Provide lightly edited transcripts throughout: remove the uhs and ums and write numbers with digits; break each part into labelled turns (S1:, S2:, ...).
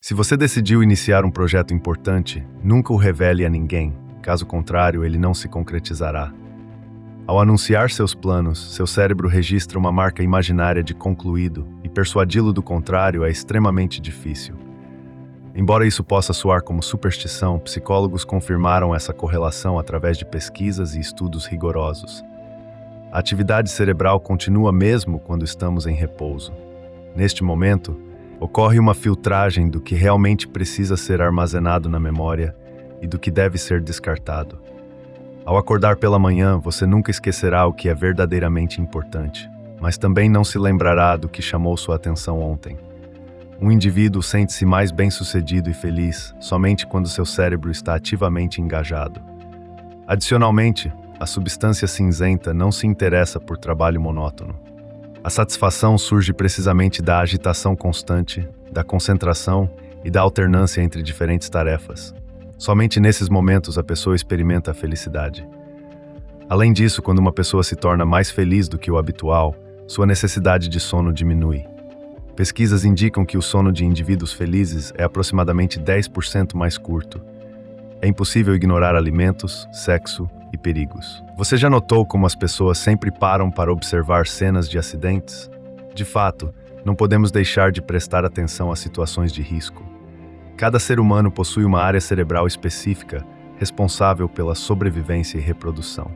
S1: Se você decidiu iniciar um projeto importante, nunca o revele a ninguém, caso contrário, ele não se concretizará. Ao anunciar seus planos, seu cérebro registra uma marca imaginária de concluído, e persuadi-lo do contrário é extremamente difícil. Embora isso possa soar como superstição, psicólogos confirmaram essa correlação através de pesquisas e estudos rigorosos. A atividade cerebral continua mesmo quando estamos em repouso. Neste momento, ocorre uma filtragem do que realmente precisa ser armazenado na memória e do que deve ser descartado. Ao acordar pela manhã, você nunca esquecerá o que é verdadeiramente importante, mas também não se lembrará do que chamou sua atenção ontem. Um indivíduo sente-se mais bem-sucedido e feliz somente quando seu cérebro está ativamente engajado. Adicionalmente, a substância cinzenta não se interessa por trabalho monótono. A satisfação surge precisamente da agitação constante, da concentração e da alternância entre diferentes tarefas. Somente nesses momentos a pessoa experimenta a felicidade. Além disso, quando uma pessoa se torna mais feliz do que o habitual, sua necessidade de sono diminui. Pesquisas indicam que o sono de indivíduos felizes é aproximadamente 10% mais curto. É impossível ignorar alimentos, sexo e perigos. Você já notou como as pessoas sempre param para observar cenas de acidentes? De fato, não podemos deixar de prestar atenção a situações de risco. Cada ser humano possui uma área cerebral específica responsável pela sobrevivência e reprodução.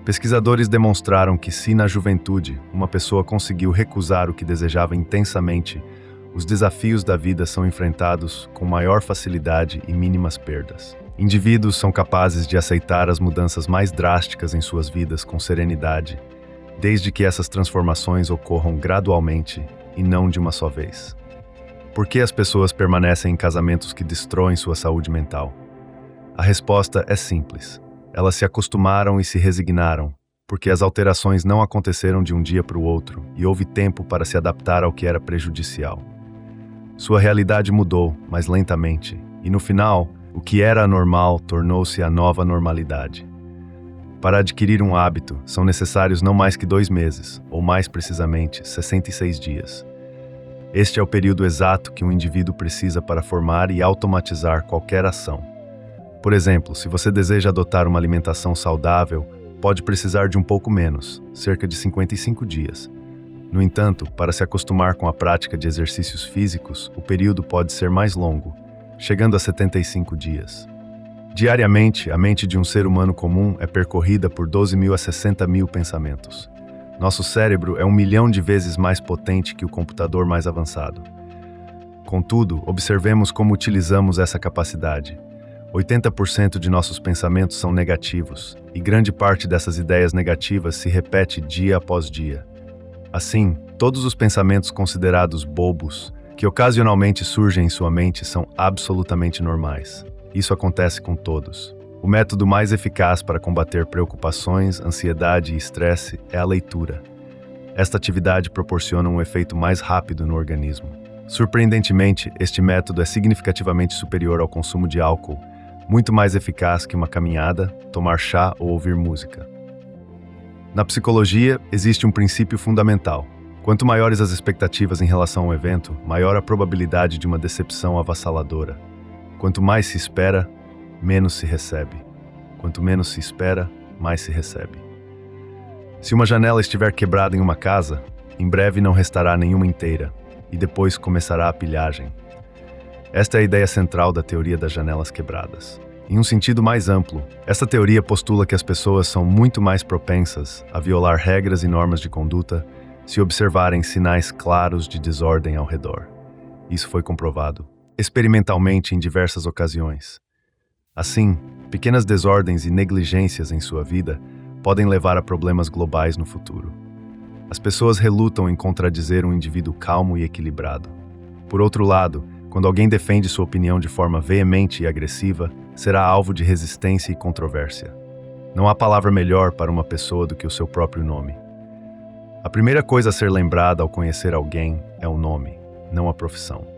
S1: Pesquisadores demonstraram que se na juventude uma pessoa conseguiu recusar o que desejava intensamente, os desafios da vida são enfrentados com maior facilidade e mínimas perdas. Indivíduos são capazes de aceitar as mudanças mais drásticas em suas vidas com serenidade, desde que essas transformações ocorram gradualmente e não de uma só vez. Por que as pessoas permanecem em casamentos que destroem sua saúde mental? A resposta é simples. Elas se acostumaram e se resignaram, porque as alterações não aconteceram de um dia para o outro e houve tempo para se adaptar ao que era prejudicial. Sua realidade mudou, mas lentamente, e no final, o que era anormal tornou-se a nova normalidade. Para adquirir um hábito, são necessários não mais que 2 meses, ou mais precisamente, 66 dias. Este é o período exato que um indivíduo precisa para formar e automatizar qualquer ação. Por exemplo, se você deseja adotar uma alimentação saudável, pode precisar de um pouco menos, cerca de 55 dias. No entanto, para se acostumar com a prática de exercícios físicos, o período pode ser mais longo, chegando a 75 dias. Diariamente, a mente de um ser humano comum é percorrida por 12.000 a 60.000 pensamentos. Nosso cérebro é 1 milhão de vezes mais potente que o computador mais avançado. Contudo, observemos como utilizamos essa capacidade. 80% de nossos pensamentos são negativos, e grande parte dessas ideias negativas se repete dia após dia. Assim, todos os pensamentos considerados bobos, que ocasionalmente surgem em sua mente, são absolutamente normais. Isso acontece com todos. O método mais eficaz para combater preocupações, ansiedade e estresse é a leitura. Esta atividade proporciona um efeito mais rápido no organismo. Surpreendentemente, este método é significativamente superior ao consumo de álcool, muito mais eficaz que uma caminhada, tomar chá ou ouvir música. Na psicologia, existe um princípio fundamental. Quanto maiores as expectativas em relação ao evento, maior a probabilidade de uma decepção avassaladora. Quanto mais se espera, menos se recebe. Quanto menos se espera, mais se recebe. Se uma janela estiver quebrada em uma casa, em breve não restará nenhuma inteira, e depois começará a pilhagem. Esta é a ideia central da teoria das janelas quebradas. Em um sentido mais amplo, essa teoria postula que as pessoas são muito mais propensas a violar regras e normas de conduta se observarem sinais claros de desordem ao redor. Isso foi comprovado experimentalmente em diversas ocasiões. Assim, pequenas desordens e negligências em sua vida podem levar a problemas globais no futuro. As pessoas relutam em contradizer um indivíduo calmo e equilibrado. Por outro lado, quando alguém defende sua opinião de forma veemente e agressiva, será alvo de resistência e controvérsia. Não há palavra melhor para uma pessoa do que o seu próprio nome. A primeira coisa a ser lembrada ao conhecer alguém é o nome, não a profissão.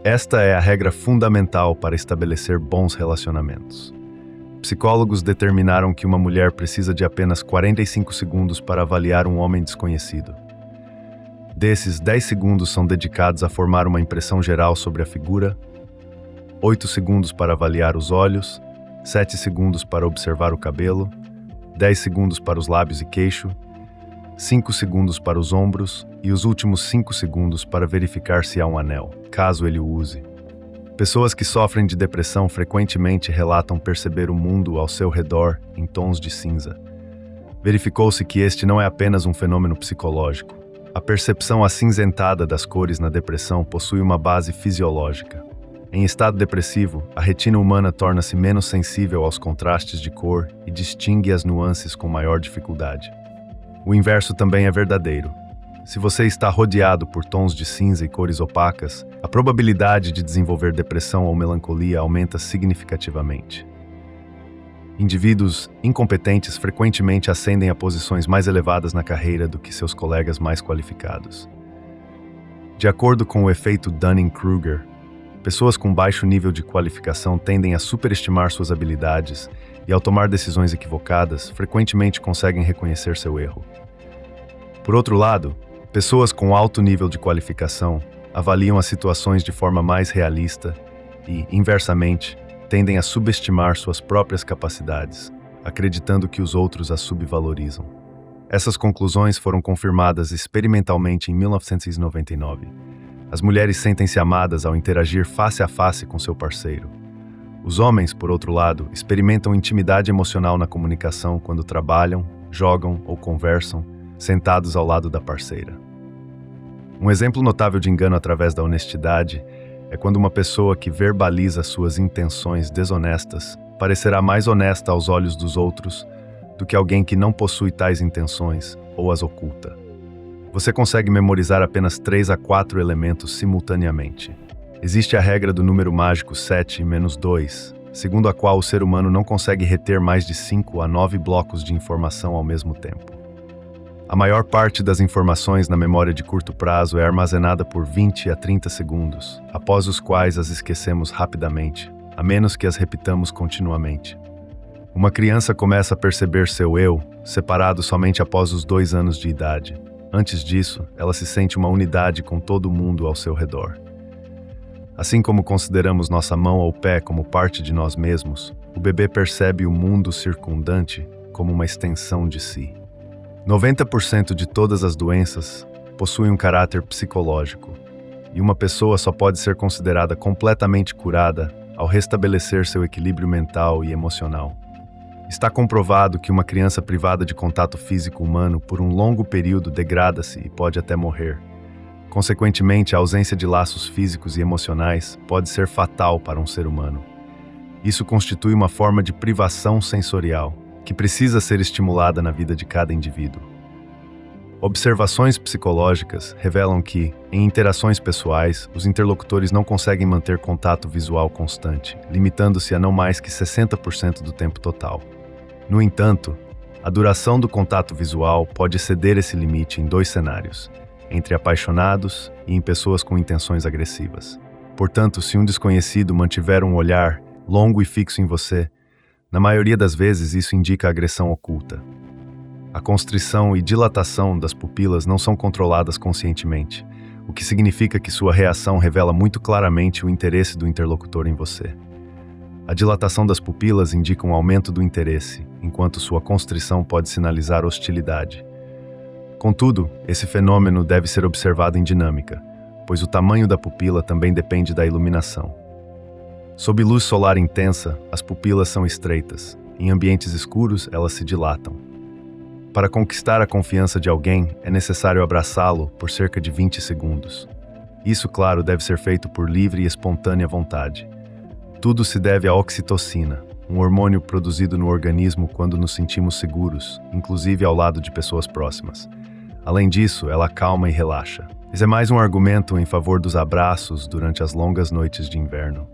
S1: Esta é a regra fundamental para estabelecer bons relacionamentos. Psicólogos determinaram que uma mulher precisa de apenas 45 segundos para avaliar um homem desconhecido. Desses, 10 segundos são dedicados a formar uma impressão geral sobre a figura, 8 segundos para avaliar os olhos, 7 segundos para observar o cabelo, 10 segundos para os lábios e queixo, 5 segundos para os ombros e os últimos 5 segundos para verificar se há um anel, caso ele o use. Pessoas que sofrem de depressão frequentemente relatam perceber o mundo ao seu redor em tons de cinza. Verificou-se que este não é apenas um fenômeno psicológico. A percepção acinzentada das cores na depressão possui uma base fisiológica. Em estado depressivo, a retina humana torna-se menos sensível aos contrastes de cor e distingue as nuances com maior dificuldade. O inverso também é verdadeiro. Se você está rodeado por tons de cinza e cores opacas, a probabilidade de desenvolver depressão ou melancolia aumenta significativamente. Indivíduos incompetentes frequentemente ascendem a posições mais elevadas na carreira do que seus colegas mais qualificados. De acordo com o efeito Dunning-Kruger, pessoas com baixo nível de qualificação tendem a superestimar suas habilidades e, ao tomar decisões equivocadas, frequentemente conseguem reconhecer seu erro. Por outro lado, pessoas com alto nível de qualificação avaliam as situações de forma mais realista e, inversamente, tendem a subestimar suas próprias capacidades, acreditando que os outros as subvalorizam. Essas conclusões foram confirmadas experimentalmente em 1999. As mulheres sentem-se amadas ao interagir face a face com seu parceiro. Os homens, por outro lado, experimentam intimidade emocional na comunicação quando trabalham, jogam ou conversam, sentados ao lado da parceira. Um exemplo notável de engano através da honestidade é quando uma pessoa que verbaliza suas intenções desonestas parecerá mais honesta aos olhos dos outros do que alguém que não possui tais intenções ou as oculta. Você consegue memorizar apenas 3 a 4 elementos simultaneamente. Existe a regra do número mágico 7-2, segundo a qual o ser humano não consegue reter mais de 5 a 9 blocos de informação ao mesmo tempo. A maior parte das informações na memória de curto prazo é armazenada por 20 a 30 segundos, após os quais as esquecemos rapidamente, a menos que as repitamos continuamente. Uma criança começa a perceber seu eu separado somente após os 2 anos de idade. Antes disso, ela se sente uma unidade com todo mundo ao seu redor. Assim como consideramos nossa mão ou pé como parte de nós mesmos, o bebê percebe o mundo circundante como uma extensão de si. 90% de todas as doenças possuem um caráter psicológico, e uma pessoa só pode ser considerada completamente curada ao restabelecer seu equilíbrio mental e emocional. Está comprovado que uma criança privada de contato físico humano por um longo período degrada-se e pode até morrer. Consequentemente, a ausência de laços físicos e emocionais pode ser fatal para um ser humano. Isso constitui uma forma de privação sensorial, que precisa ser estimulada na vida de cada indivíduo. Observações psicológicas revelam que, em interações pessoais, os interlocutores não conseguem manter contato visual constante, limitando-se a não mais que 60% do tempo total. No entanto, a duração do contato visual pode exceder esse limite em 2 cenários, entre apaixonados e em pessoas com intenções agressivas. Portanto, se um desconhecido mantiver um olhar longo e fixo em você, na maioria das vezes isso indica agressão oculta. A constrição e dilatação das pupilas não são controladas conscientemente, o que significa que sua reação revela muito claramente o interesse do interlocutor em você. A dilatação das pupilas indica um aumento do interesse, enquanto sua constrição pode sinalizar hostilidade. Contudo, esse fenômeno deve ser observado em dinâmica, pois o tamanho da pupila também depende da iluminação. Sob luz solar intensa, as pupilas são estreitas. Em ambientes escuros, elas se dilatam. Para conquistar a confiança de alguém, é necessário abraçá-lo por cerca de 20 segundos. Isso, claro, deve ser feito por livre e espontânea vontade. Tudo se deve à oxitocina, um hormônio produzido no organismo quando nos sentimos seguros, inclusive ao lado de pessoas próximas. Além disso, ela acalma e relaxa. Esse é mais um argumento em favor dos abraços durante as longas noites de inverno.